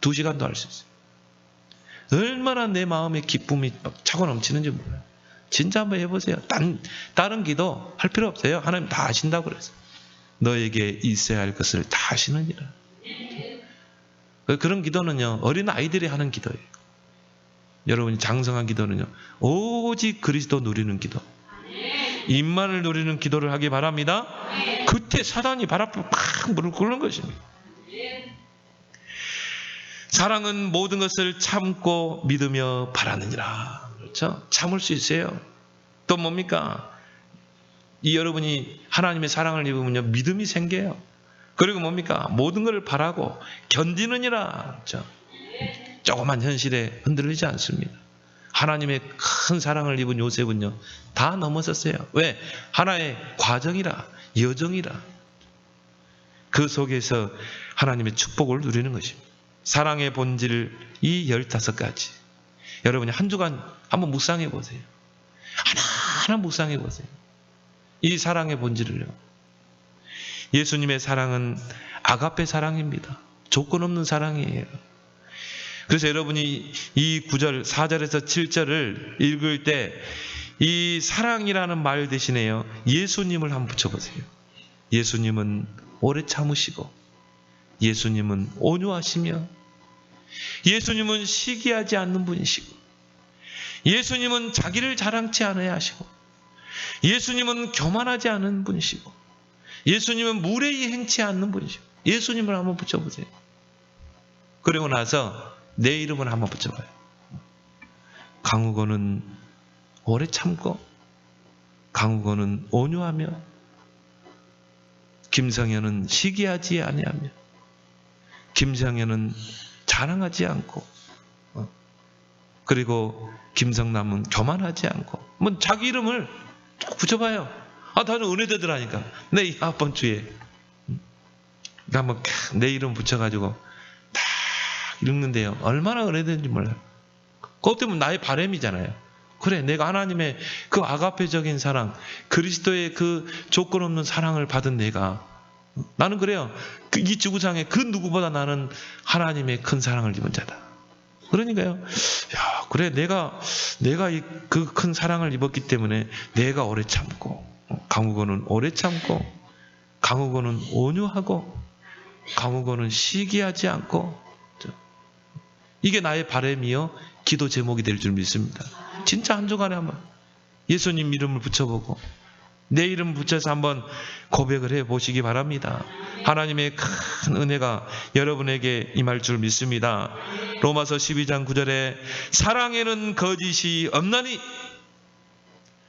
A: 2시간도 할 수 있어요. 얼마나 내 마음에 기쁨이 차고 넘치는지 몰라요. 진짜 한번 해보세요. 다른 기도 할 필요 없어요. 하나님 다 아신다고 그랬어요. 너에게 있어야 할 것을 다 아시느니라. 그런 기도는요, 어린 아이들이 하는 기도예요. 여러분이 장성한 기도는요, 오직 그리스도 누리는 기도, 임만을 누리는 기도를 하기 바랍니다. 그때 사단이 발 앞에 팍 무릎 꿇는 것입니다. 사랑은 모든 것을 참고 믿으며 바라느니라. 그렇죠? 참을 수 있어요. 또 뭡니까? 이 여러분이 하나님의 사랑을 입으면요, 믿음이 생겨요. 그리고 뭡니까? 모든 것을 바라고 견디느니라. 그렇죠? 조그만 현실에 흔들리지 않습니다. 하나님의 큰 사랑을 입은 요셉은요, 다 넘어섰어요. 왜? 하나의 과정이라, 여정이라. 그 속에서 하나님의 축복을 누리는 것입니다. 사랑의 본질 이 15가지. 여러분이 한 주간 한번 묵상해 보세요. 하나하나 묵상해 보세요. 이 사랑의 본질을요. 예수님의 사랑은 아가페 사랑입니다. 조건 없는 사랑이에요. 그래서 여러분이 이 9절, 4절에서 7절을 읽을 때 이 사랑이라는 말 대신에요, 예수님을 한번 붙여보세요. 예수님은 오래 참으시고, 예수님은 온유하시며, 예수님은 시기하지 않는 분이시고, 예수님은 자기를 자랑치 않아야 하시고, 예수님은 교만하지 않은 분이시고, 예수님은 무례히 행치 않는 분이시고, 예수님을 한번 붙여보세요. 그리고 나서 내 이름을 한번 붙여봐요. 강우건은 오래 참고, 강우건은 온유하며, 김성현은 시기하지 아니하며, 김성현은 자랑하지 않고, 그리고 김성남은 교만하지 않고, 뭐 자기 이름을 쭉 붙여봐요. 다들 은혜되들 하니까. 내 이번 주에 한번 내 이름 붙여가지고 딱 읽는데요, 얼마나 은혜되는지 몰라요. 그것 때문에 나의 바람이잖아요. 그래, 내가 하나님의 그 아가페적인 사랑, 그리스도의 그 조건 없는 사랑을 받은 내가, 나는 그래요. 이 지구상에 그 누구보다 나는 하나님의 큰 사랑을 입은 자다. 그러니까요, 야, 그래, 내가 그 큰 사랑을 입었기 때문에 내가 오래 참고, 강우건은 오래 참고, 강우건은 온유하고, 강우건은 시기하지 않고, 이게 나의 바람이요 기도 제목이 될 줄 믿습니다. 진짜 한 주간에 한번 예수님 이름을 붙여보고 내 이름 붙여서 한번 고백을 해보시기 바랍니다. 하나님의 큰 은혜가 여러분에게 임할 줄 믿습니다. 로마서 12장 9절에 사랑에는 거짓이 없나니,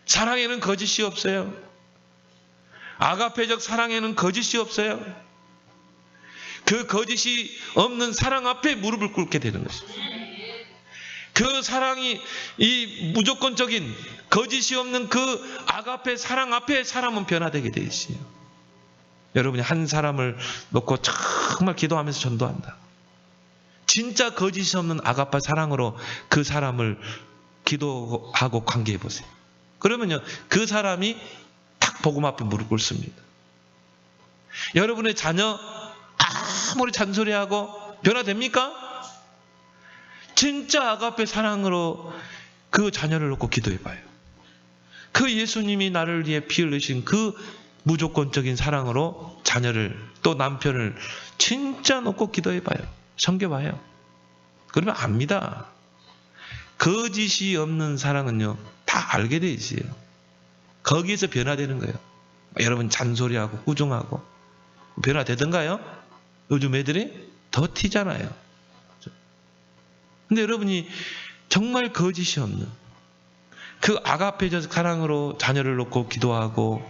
A: 사랑에는 거짓이 없어요. 아가페적 사랑에는 거짓이 없어요. 그 거짓이 없는 사랑 앞에 무릎을 꿇게 되는 것입니다. 그 사랑이, 이 무조건적인 거짓이 없는 그 아가페 사랑 앞에 사람은 변화되게 되어 있어요. 여러분이 한 사람을 놓고 정말 기도하면서 전도한다. 진짜 거짓이 없는 아가페 사랑으로 그 사람을 기도하고 관계해 보세요. 그러면요, 그 사람이 딱 복음 앞에 무릎 꿇습니다. 여러분의 자녀 아무리 잔소리하고 변화됩니까? 진짜 아가페 사랑으로 그 자녀를 놓고 기도해봐요. 그 예수님이 나를 위해 피 흘리신 그 무조건적인 사랑으로 자녀를, 또 남편을 진짜 놓고 기도해봐요. 섬겨봐요. 그러면 압니다. 거짓이 없는 사랑은요, 다 알게 돼 있어요. 거기에서 변화되는 거예요. 여러분 잔소리하고 꾸중하고 변화되던가요? 요즘 애들이 더 튀잖아요. 근데 여러분이 정말 거짓이 없는 그 아가페적 사랑으로 자녀를 놓고 기도하고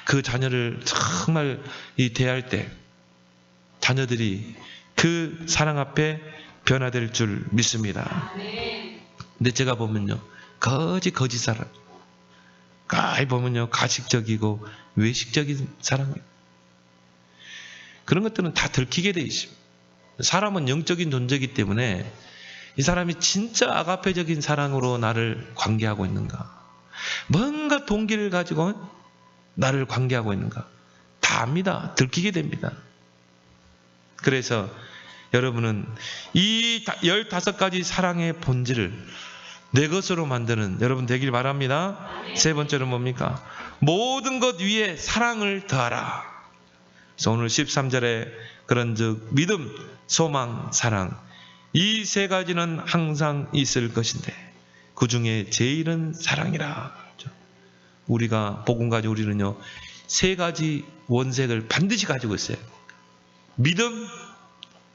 A: 그 자녀를 정말 대할 때 자녀들이 그 사랑 앞에 변화될 줄 믿습니다. 근데 제가 보면요, 거짓 사랑, 보면요, 가식적이고 외식적인 사랑이에요. 그런 것들은 다 들키게 돼 있습니다. 사람은 영적인 존재이기 때문에 이 사람이 진짜 아가페적인 사랑으로 나를 관계하고 있는가, 뭔가 동기를 가지고 나를 관계하고 있는가, 다 압니다. 들키게 됩니다. 그래서 여러분은 이 15가지 사랑의 본질을 내 것으로 만드는 여러분 되길 바랍니다. 세 번째는 뭡니까? 모든 것 위에 사랑을 더하라. 그래서 오늘 13절에 그런즉 믿음, 소망, 사랑, 이 세 가지는 항상 있을 것인데 그 중에 제일은 사랑이라. 우리가 복음 가지고 우리는요, 세 가지 원색을 반드시 가지고 있어요. 믿음,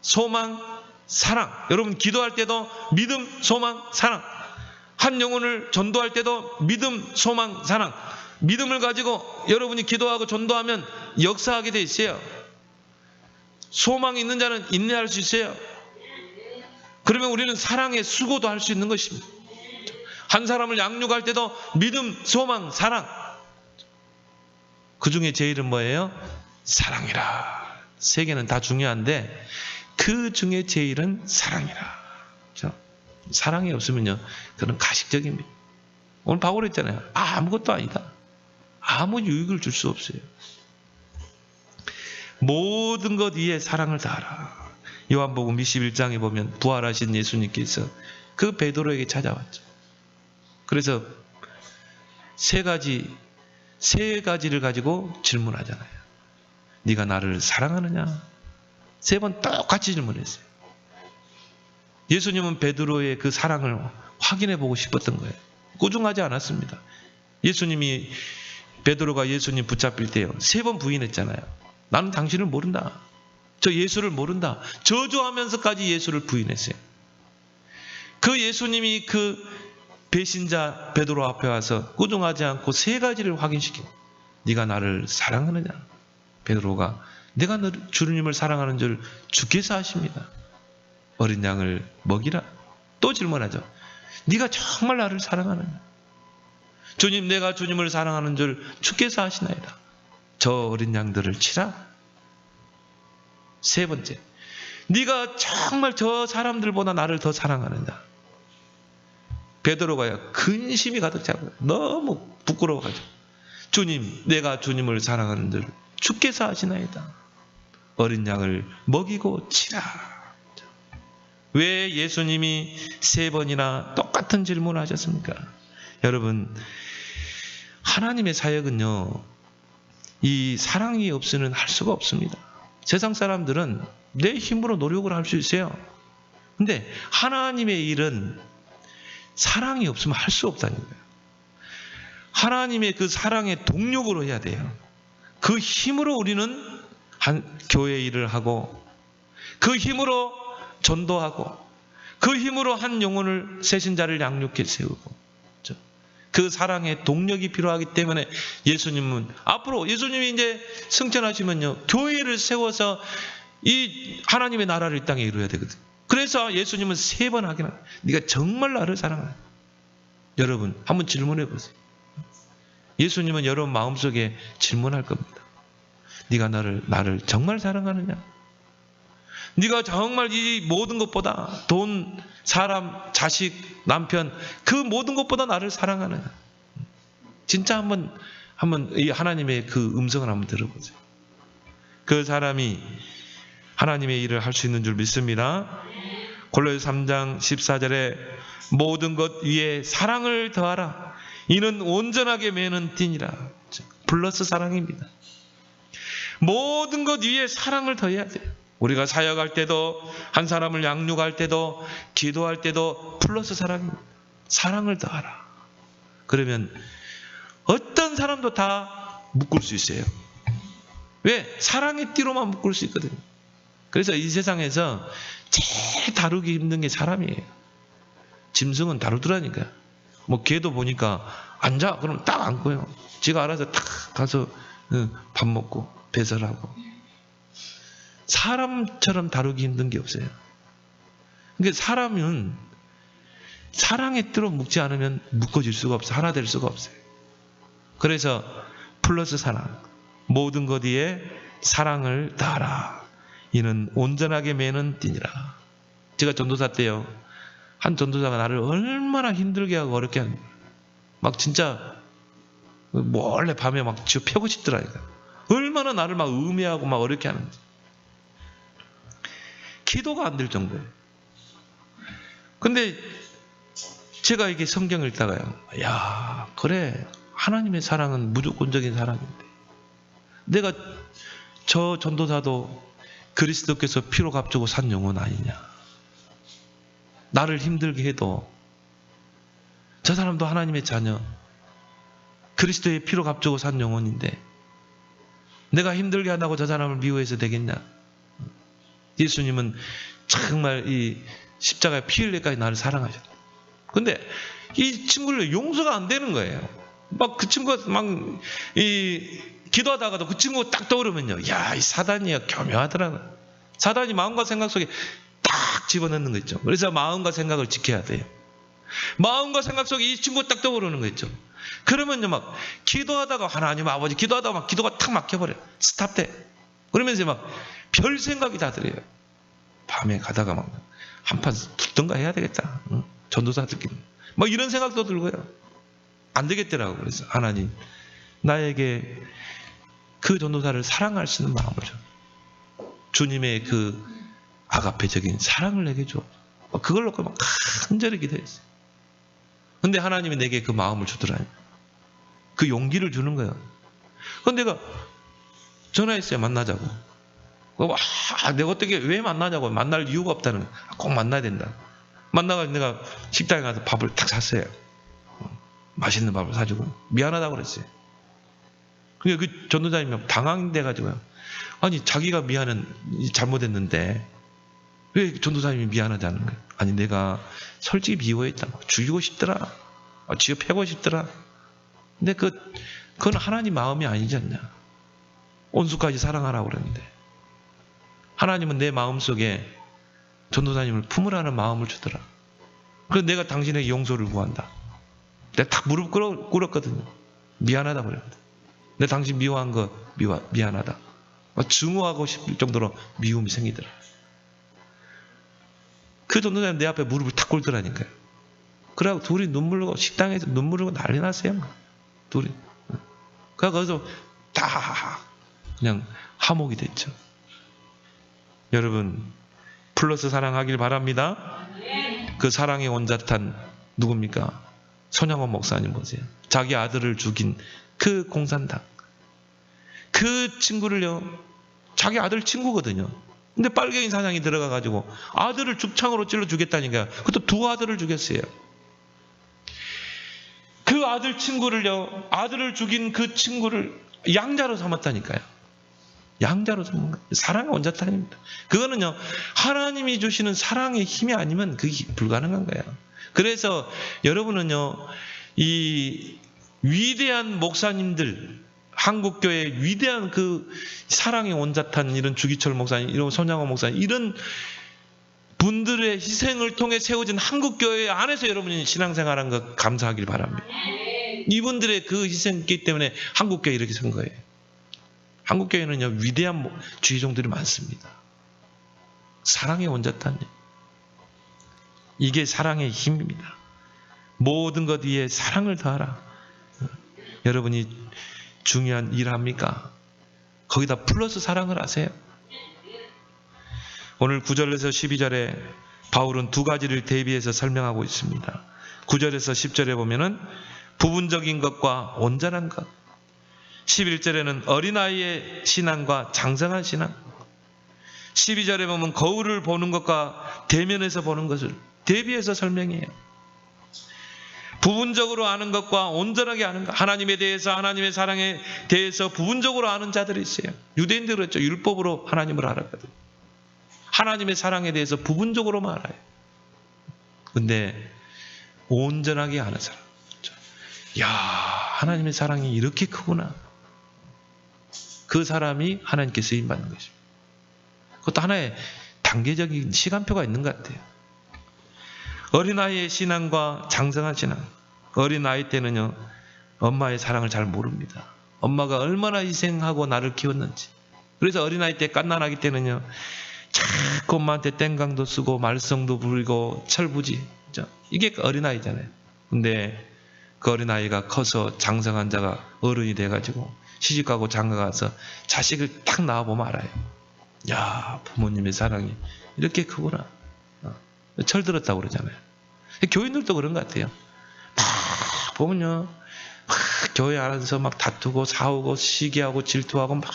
A: 소망, 사랑. 여러분 기도할 때도 믿음, 소망, 사랑. 한 영혼을 전도할 때도 믿음, 소망, 사랑. 믿음을 가지고 여러분이 기도하고 전도하면 역사하게 돼 있어요. 소망이 있는 자는 인내할 수 있어요. 그러면 우리는 사랑의 수고도 할 수 있는 것입니다. 한 사람을 양육할 때도 믿음, 소망, 사랑. 그 중에 제일은 뭐예요? 사랑이라. 세 개는 다 중요한데 그 중에 제일은 사랑이라. 사랑이 없으면요, 그건 가식적입니다. 오늘 바울 했잖아요. 아무것도 아니다. 아무 유익을 줄 수 없어요. 모든 것 위에 사랑을 다하라. 요한복음 21장에 보면 부활하신 예수님께서 그 베드로에게 찾아왔죠. 그래서 세 가지를 가지고 질문하잖아요. 네가 나를 사랑하느냐? 3번 똑같이 질문했어요. 예수님은 베드로의 그 사랑을 확인해 보고 싶었던 거예요. 꾸중하지 않았습니다. 예수님이 베드로가 예수님 붙잡힐 때요, 3번 부인했잖아요. 나는 당신을 모른다. 저 예수를 모른다. 저주하면서까지 예수를 부인했어요. 그 예수님이 그 배신자 베드로 앞에 와서 꾸중하지 않고 3가지를 확인시켜. 네가 나를 사랑하느냐? 베드로가 내가 주님을 사랑하는 줄 주께서 아십니다. 어린 양을 먹이라. 또 질문하죠. 네가 정말 나를 사랑하느냐? 주님, 내가 주님을 사랑하는 줄 주께서 아시나이다. 저 어린 양들을 치라. 3번째, 네가 정말 저 사람들보다 나를 더 사랑하느냐? 베드로가요, 근심이 가득 차고 너무 부끄러워가지고, 주님, 내가 주님을 사랑하는 줄 주께서 아시나이다. 어린 양을 먹이고 치라. 왜 예수님이 3번이나 똑같은 질문을 하셨습니까? 여러분, 하나님의 사역은요, 이 사랑이 없이는 할 수가 없습니다. 세상 사람들은 내 힘으로 노력을 할 수 있어요. 근데 하나님의 일은 사랑이 없으면 할 수 없다는 거예요. 하나님의 그 사랑의 동력으로 해야 돼요. 그 힘으로 우리는 교회 일을 하고, 그 힘으로 전도하고, 그 힘으로 한 영혼을 새신자를 양육해 세우고, 그 사랑의 동력이 필요하기 때문에 예수님은 앞으로, 예수님이 이제 승천하시면요, 교회를 세워서 이 하나님의 나라를 이 땅에 이루어야 되거든. 그래서 예수님은 3번 하긴 합니다. 네가 정말 나를 사랑하냐? 여러분 한번 질문해 보세요. 예수님은 여러분 마음속에 질문할 겁니다. 네가 나를 정말 사랑하느냐? 네가 정말 이 모든 것보다 돈, 사람, 자식, 남편, 그 모든 것보다 나를 사랑하느냐? 진짜 한번 이 하나님의 그 음성을 한번 들어보세요. 그 사람이 하나님의 일을 할 수 있는 줄 믿습니다. 골로새 3장 14절에 모든 것 위에 사랑을 더하라. 이는 온전하게 매는 띠니라. 플러스 사랑입니다. 모든 것 위에 사랑을 더해야 돼요. 우리가 사역할 때도, 한 사람을 양육할 때도, 기도할 때도 플러스 사랑입니다. 사랑을 더하라. 그러면 어떤 사람도 다 묶을 수 있어요. 왜? 사랑의 띠로만 묶을 수 있거든요. 그래서 이 세상에서 제일 다루기 힘든 게 사람이에요. 짐승은 다루더라니까요. 뭐 개도 보니까 앉아 그럼 딱 앉고요. 지가 알아서 딱 가서 밥 먹고 배설하고. 사람처럼 다루기 힘든 게 없어요. 그러니까 사람은 사랑의 띠로 묶지 않으면 묶어질 수가 없어요. 하나 될 수가 없어요. 그래서 플러스 사랑, 모든 것 위에 사랑을 다하라. 이는 온전하게 매는 띠니라. 제가 전도사 때요, 한 전도사가 나를 얼마나 힘들게 하고 어렵게 하는 거예요. 막 진짜 몰래 밤에 막 쥐어 패고 싶더라니까. 얼마나 나를 막 음해하고 막 어렵게 하는지. 기도가 안 될 정도예요. 근데 제가 이게 성경을 읽다가요, 야, 그래, 하나님의 사랑은 무조건적인 사랑인데 내가 저 전도사도 그리스도께서 피로 값주고 산 영혼 아니냐? 나를 힘들게 해도 저 사람도 하나님의 자녀, 그리스도의 피로 값주고 산 영혼인데 내가 힘들게 한다고 저 사람을 미워해서 되겠냐? 예수님은 정말 이 십자가에 피 흘릴까지 나를 사랑하셨다. 근데 이 친구를 용서가 안 되는 거예요. 막 그 친구가 막 기도하다가도 그 친구가 딱 떠오르면요, 야, 이 사단이야 교묘하더라고요. 사단이 마음과 생각 속에 딱 집어넣는 거 있죠. 그래서 마음과 생각을 지켜야 돼요. 마음과 생각 속에 이 친구가 딱 떠오르는 거 있죠. 그러면요, 막 기도하다가 하나님 아버지 기도하다가 막 기도가 탁 막혀버려요. 스탑돼. 그러면서 막 별 생각이 다 들어요. 밤에 가다가 막 한판 붙던가 해야 되겠다. 응? 전도사들끼리 막 이런 생각도 들고요. 안 되겠더라고. 그래서 하나님, 나에게 그 전도사를 사랑할 수 있는 마음을 줘. 주님의 그 아가페적인 사랑을 내게 줘. 그걸 놓고 막 간절히 기도했어요. 근데 하나님이 내게 그 마음을 주더라니. 그 용기를 주는 거예요. 그런데 내가 전화했어요. 만나자고. 내가 어떻게 왜 만나냐고. 만날 이유가 없다는 거예요. 꼭 만나야 된다. 만나가지고 내가 식당에 가서 밥을 탁 샀어요. 맛있는 밥을 사주고 미안하다고 그랬어요. 그러니까 그 전도사님이 당황돼가지고요. 아니 자기가 잘못했는데 왜 전도사님이 미안하다는 거예요. 아니 내가 솔직히 미워했다. 죽이고 싶더라. 쥐어 패고 싶더라. 근데 그건 하나님 마음이 아니지 않냐. 온수까지 사랑하라고 그랬는데 하나님은 내 마음속에 전도사님을 품으라는 마음을 주더라. 그래서 내가 당신에게 용서를 구한다. 내가 딱 무릎 꿇었거든요. 미안하다 그랬는데 내가 당신 미워한 거 미안하다. 증오하고 싶을 정도로 미움이 생기더라. 그 전도사님 내 앞에 무릎을 탁 꿇더라니까요. 그래갖고 둘이 눈물 흘리고 식당에서 눈물 흘리고 난리 났어요. 둘이. 그래서 거기서 다 그냥 화목이 됐죠. 여러분 플러스 사랑하길 바랍니다. 그 사랑의 원자탄 누굽니까? 손양원 목사님 보세요. 자기 아들을 죽인 그 공산당. 그 친구를요. 자기 아들 친구거든요. 근데 빨갱이 사냥이 들어가가지고 아들을 죽창으로 찔러 죽였다니까요. 그것도 두 아들을 죽였어요. 그 아들 친구를요. 아들을 죽인 그 친구를 양자로 삼았다니까요. 양자로 삼는 거예요. 사랑의 원자탄입니다. 그거는요. 하나님이 주시는 사랑의 힘이 아니면 그게 불가능한 거예요. 그래서 여러분은요. 이 위대한 목사님들 한국교회의 위대한 그 사랑의 원자탄 이런 주기철 목사님, 이런 손양원 목사님 이런 분들의 희생을 통해 세워진 한국교회 안에서 여러분이 신앙생활한 거 감사하길 바랍니다. 이분들의 그 희생이기 때문에 한국교회 이렇게 선 거예요. 한국교회는요 위대한 주의종들이 많습니다. 사랑의 원자탄이에요. 이게 사랑의 힘입니다. 모든 것 위에 사랑을 더하라. 여러분이 중요한 일 합니까? 거기다 플러스 사랑을 하세요. 오늘 9절에서 12절에 바울은 두 가지를 대비해서 설명하고 있습니다. 9절에서 10절에 보면은 부분적인 것과 온전한 것, 11절에는 어린아이의 신앙과 장성한 신앙, 12절에 보면 거울을 보는 것과 대면에서 보는 것을 대비해서 설명해요. 부분적으로 아는 것과 온전하게 아는 것, 하나님에 대해서, 하나님의 사랑에 대해서 부분적으로 아는 자들이 있어요. 유대인들은 그랬죠. 율법으로 하나님을 알았거든. 하나님의 사랑에 대해서 부분적으로만 알아요. 근데 온전하게 아는 사람, 야, 하나님의 사랑이 이렇게 크구나. 그 사람이 하나님께 쓰임받는 것입니다. 그것도 하나의 단계적인 시간표가 있는 것 같아요. 어린아이의 신앙과 장성한 신앙. 어린아이 때는요, 엄마의 사랑을 잘 모릅니다. 엄마가 얼마나 희생하고 나를 키웠는지. 그래서 어린아이 때 갓난아기 때는요, 자꾸 엄마한테 땡강도 쓰고 말썽도 부리고 철부지. 이게 어린아이잖아요. 근데 그 어린아이가 커서 장성한 자가 어른이 돼가지고 시집가고 장가가서 자식을 딱 낳아보면 알아요. 야, 부모님의 사랑이 이렇게 크구나. 철들었다고 그러잖아요. 교인들도 그런 것 같아요. 막 보면요, 막 교회 안에서 막 다투고 싸우고 시기하고 질투하고 막,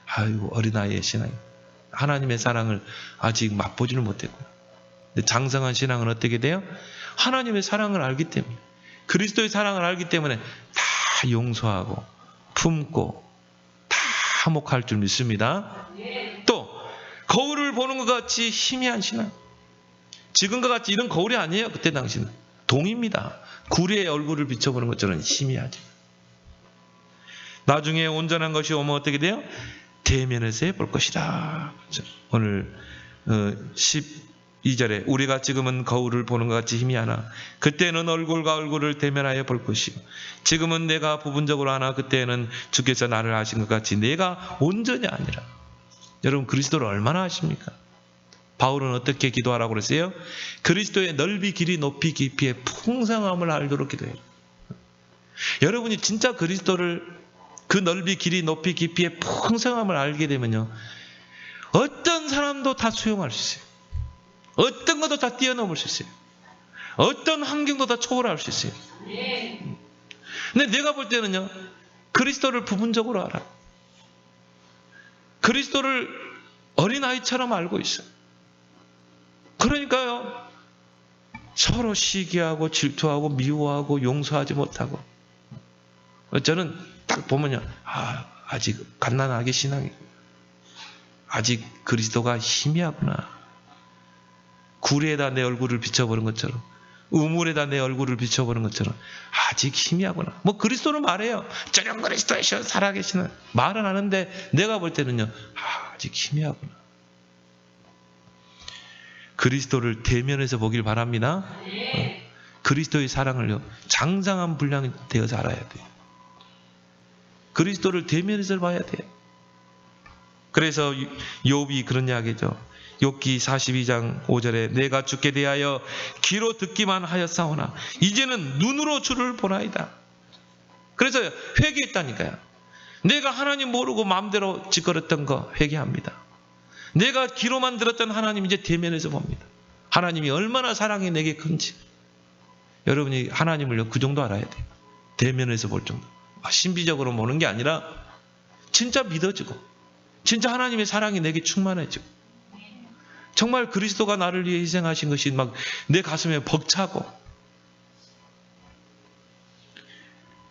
A: 아이고 어린아이의 신앙, 하나님의 사랑을 아직 맛보지를 못했고요. 근데 장성한 신앙은 어떻게 돼요? 하나님의 사랑을 알기 때문에, 그리스도의 사랑을 알기 때문에 다 용서하고 품고 다 화목할 줄 믿습니다. 또 거울을 보는 것 같이 희미한 신앙. 지금과 같이 이런 거울이 아니에요. 그때 당시는 동입니다. 구리의 얼굴을 비춰보는 것처럼 희미하죠. 나중에 온전한 것이 오면 어떻게 돼요? 대면에서 볼 것이다. 오늘 12절에 우리가 지금은 거울을 보는 것 같이 희미하나 그때는 얼굴과 얼굴을 대면하여 볼 것이고 지금은 내가 부분적으로 하나 그때는 주께서 나를 아신 것 같이 내가 온전히 아니라. 여러분 그리스도를 얼마나 아십니까? 바울은 어떻게 기도하라고 그랬어요? 그리스도의 넓이 길이 높이 깊이의 풍성함을 알도록 기도해요. 여러분이 진짜 그리스도를 그 넓이 길이 높이 깊이의 풍성함을 알게 되면요, 어떤 사람도 것도 다 수용할 수 있어요. 어떤 것도 다 뛰어넘을 수 있어요. 어떤 환경도 다 초월할 수 있어요. 근데 내가 볼 때는요, 그리스도를 부분적으로 알아. 그리스도를 어린아이처럼 알고 있어요. 그러니까요, 서로 시기하고 질투하고 미워하고 용서하지 못하고. 저는 딱 보면요, 아직 갓난아기 신앙이, 아직 그리스도가 희미하구나. 구리에다 내 얼굴을 비춰보는 것처럼, 우물에다 내 얼굴을 비춰보는 것처럼 아직 희미하구나. 뭐 그리스도는 말해요. 저런 그리스도이셔 살아계시는 말은 하는데 내가 볼 때는요, 아직 희미하구나. 그리스도를 대면해서 보길 바랍니다. 그리스도의 사랑을요, 장장한 분량이 되어서 알아야 돼요. 그리스도를 대면해서 봐야 돼요. 그래서 욥이 그런 이야기죠. 욥기 42장 5절에 내가 주께 대하여 귀로 듣기만 하였사오나 이제는 눈으로 주를 보나이다. 그래서 회개했다니까요. 내가 하나님 모르고 마음대로 짓거렸던 거 회개합니다. 내가 귀로만 들었던 하나님 이제 대면에서 봅니다. 하나님이 얼마나 사랑이 내게 큰지. 여러분이 하나님을요, 그 정도 알아야 돼요. 대면에서 볼 정도. 신비적으로 보는 게 아니라 진짜 믿어지고 진짜 하나님의 사랑이 내게 충만해지고 정말 그리스도가 나를 위해 희생하신 것이 막 내 가슴에 벅차고.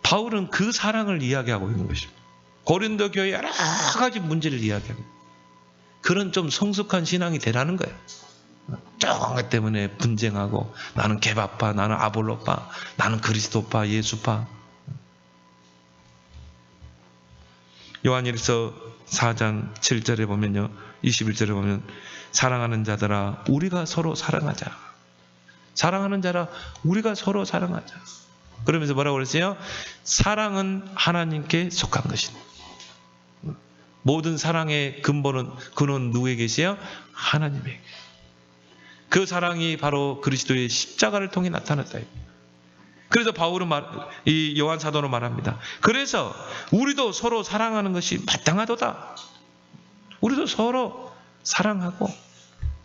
A: 바울은 그 사랑을 이야기하고 있는 것입니다. 고린도 교회 여러 가지 문제를 이야기합니다. 그런 좀 성숙한 신앙이 되라는 거예요. 조금 것 때문에 분쟁하고 나는 개바파, 나는 아볼로파, 나는 그리스도파, 예수파. 요한일서 4장 7절에 보면요, 21절에 보면 사랑하는 자들아 우리가 서로 사랑하자. 사랑하는 자라 우리가 서로 사랑하자. 그러면서 뭐라고 그랬어요? 사랑은 하나님께 속한 것이다. 모든 사랑의 근원은 누구에게 계세요? 하나님에게. 그 사랑이 바로 그리스도의 십자가를 통해 나타났다. 그래서 바울은 이 요한 사도는 말합니다. 그래서 우리도 서로 사랑하는 것이 마땅하도다. 우리도 서로 사랑하고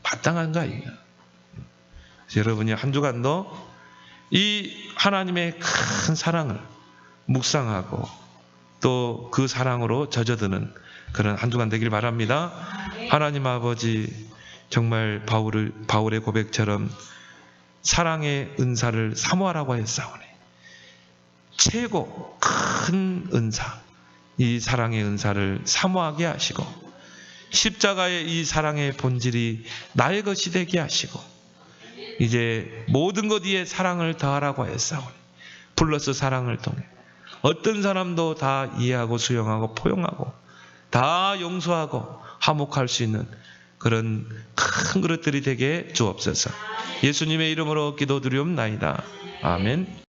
A: 마땅한 거 아니에요. 여러분이 한 주간도 이 하나님의 큰 사랑을 묵상하고 또 그 사랑으로 젖어드는 그런 한 주간 되길 바랍니다. 하나님 아버지, 정말 바울의 고백처럼 사랑의 은사를 사모하라고 했사오니 최고 큰 은사, 이 사랑의 은사를 사모하게 하시고 십자가의 이 사랑의 본질이 나의 것이 되게 하시고 이제 모든 것 위에 사랑을 더하라고 했사오니 플러스 사랑을 통해 어떤 사람도 다 이해하고 수용하고 포용하고 다 용서하고 화목할 수 있는 그런 큰 그릇들이 되게 주옵소서. 예수님의 이름으로 기도드리옵나이다. 아멘.